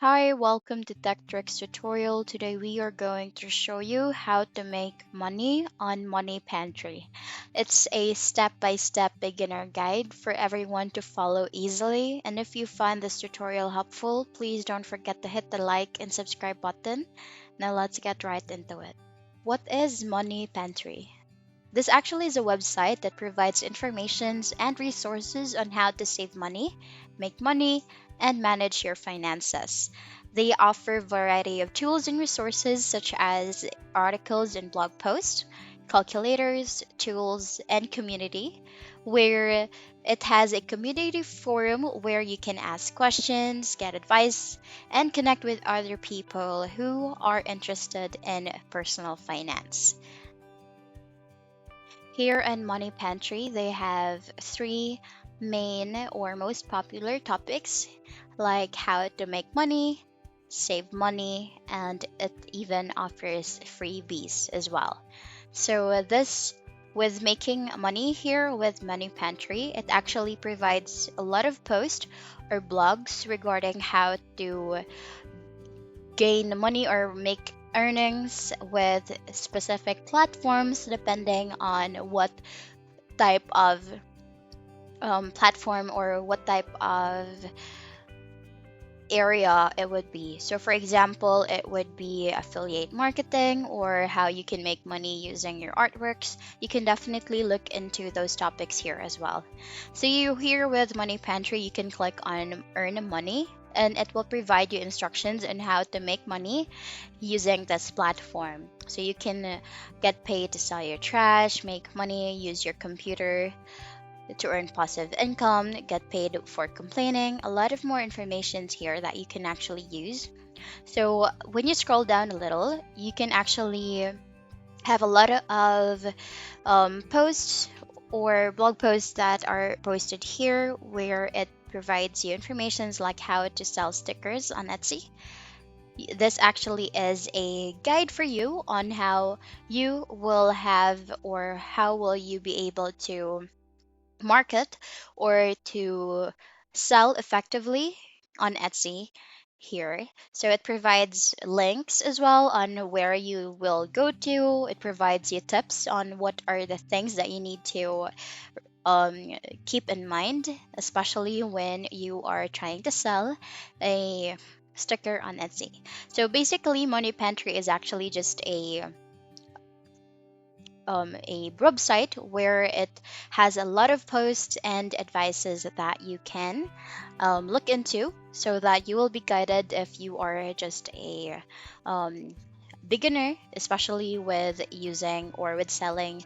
Hi, welcome to Tech Tricks tutorial. Today we are going to show you how to make money on Money Pantry. It's a step-by-step beginner guide for everyone to follow easily. And if you find this tutorial helpful, please don't forget to hit the like and subscribe button. Now let's get right into it. What is Money Pantry? This actually is a website that provides informations and resources on how to save money, make money, and manage your finances. They offer a variety of tools and resources such as articles and blog posts, calculators, tools, and community, where it has a community forum where you can ask questions, get advice, and connect with other people who are interested in personal finance. Here in Money Pantry, they have three main or most popular topics like how to make money, save money, and it even offers freebies as well. So, this with making money here with Money Pantry, it actually provides a lot of posts or blogs regarding how to gain money or make earnings with specific platforms depending on what type of platform or what type of area it would be. So, for example, it would be affiliate marketing or how you can make money using your artworks. You can definitely look into those topics here as well. So, you here with Money Pantry, you can click on Earn Money. And it will provide you instructions on how to make money using this platform. So you can get paid to sell your trash, make money, use your computer, to earn passive income, get paid for complaining, a lot of more informations here that you can actually use. So when you scroll down a little, you can actually have a lot of posts or blog posts that are posted here where it provides you informations like how to sell stickers on Etsy. This actually is a guide for you on how you will have or how will you be able to market or to sell effectively on Etsy here. So it provides links as well on where you will go to. It provides you tips on what are the things that you need to keep in mind, especially when you are trying to sell a sticker on Etsy. So basically, Money Pantry is actually just a website where it has a lot of posts and advices that you can look into so that you will be guided if you are just a um, beginner, especially with using or with selling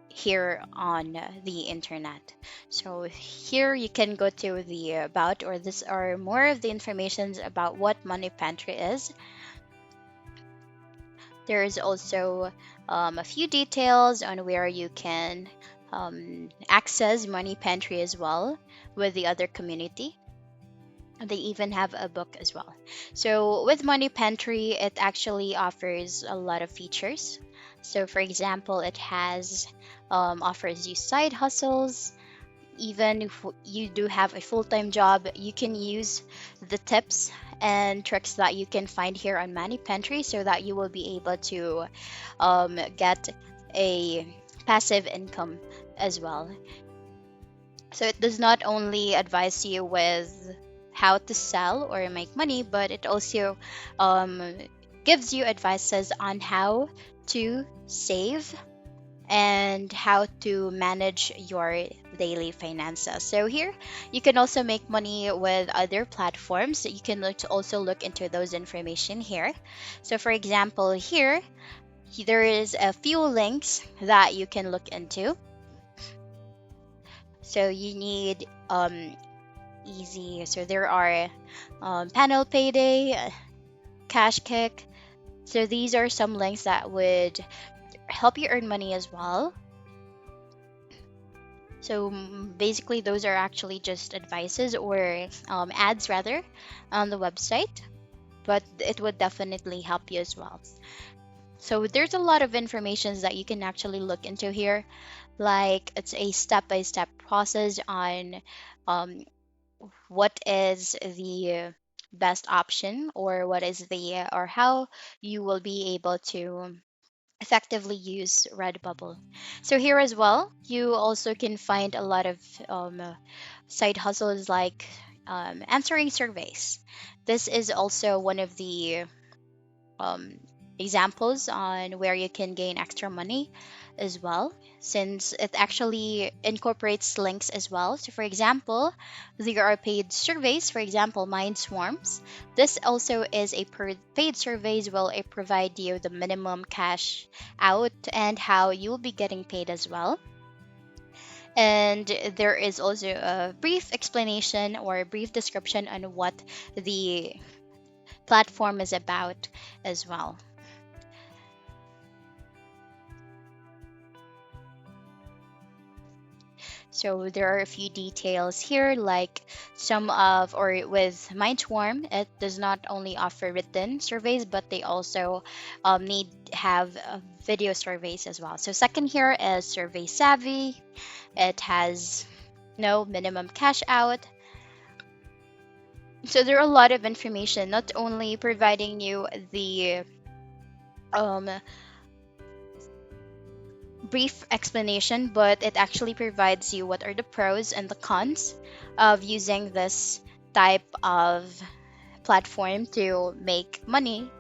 here on the internet. So here you can go to the about, or this are more of the informations about what Money Pantry is. There is also a few details on where you can access Money Pantry as well with the other community. They even have a book as well. So with Money Pantry, it actually offers a lot of features. So for example, it has offers you side hustles. Even if you do have a full-time job, you can use the tips and tricks that you can find here on Money Pantry so that you will be able to get a passive income as well. So it does not only advise you with how to sell or make money, but it also um, gives you advices on how to save and how to manage your daily finances. So here you can also make money with other platforms. You can also look into those information here. So for example, here there is a few links that you can look into. So you need easy. So there are panel payday, cash kick. So these are some links that would help you earn money as well. So basically, those are actually just advices or ads rather on the website, but it would definitely help you as well. So there's a lot of information that you can actually look into here, like it's a step-by-step process on um, what is the best option, or what is the or how you will be able to effectively use Redbubble. So here as well, you also can find a lot of side hustles like answering surveys. This is also one of the um, examples on where you can gain extra money as well, since it actually incorporates links as well. So, for example, there are paid surveys, for example, Mind Swarms. This also is a paid surveys will it provide you the minimum cash out and how you'll be getting paid as well. And there is also a brief explanation or a brief description on what the platform is about as well. So there are a few details here, like some of, or with Mindswarm, it does not only offer written surveys, but they also need have video surveys as well. So second here is Survey Savvy. It has no minimum cash out. So there are a lot of information, not only providing you the um, brief explanation, but it actually provides you what are the pros and the cons of using this type of platform to make money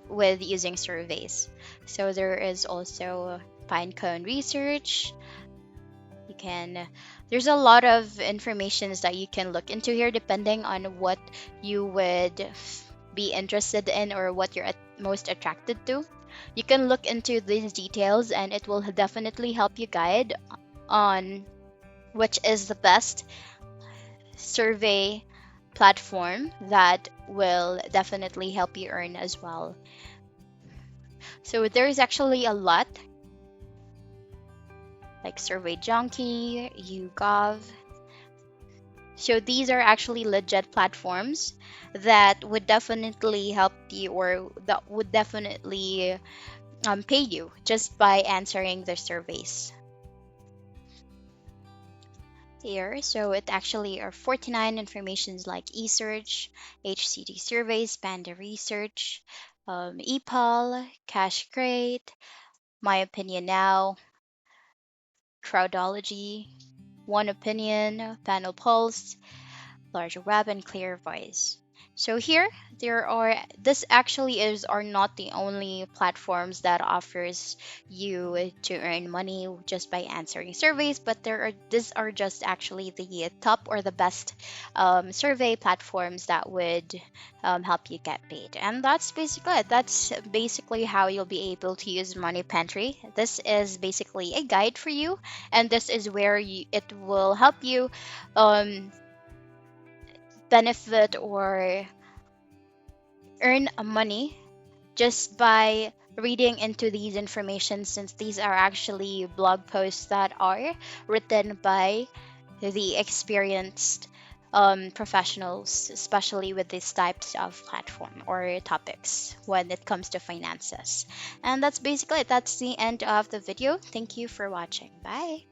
with using surveys. So there is also Pinecone research. You can there's a lot of informations that you can look into here depending on what you would be interested in or what you're most attracted to. You can look into these details and it will definitely help you guide on which is the best survey platform that will definitely help you earn as well. So there's actually a lot like Survey Junkie, YouGov. So these are actually legit platforms that would definitely help you or that would definitely pay you just by answering the surveys here. So it actually are 49 informations like eSearch, HCD surveys, Panda Research, ePal, Cash Crate, My Opinion Now, Crowdology, One Opinion, Panel Pulse, Larger Web, and Clear Voice. So here there are this actually is are not the only platforms that offers you to earn money just by answering surveys, but there are these are just actually the top or the best survey platforms that would help you get paid. And that's basically it. That's basically how you'll be able to use Money Pantry. This is basically a guide for you, and this is where it will help you um, benefit or earn money just by reading into these information, since these are actually blog posts that are written by the experienced professionals, especially with these types of platform or topics when it comes to finances. And that's basically it. That's the end of the video. Thank you for watching. Bye.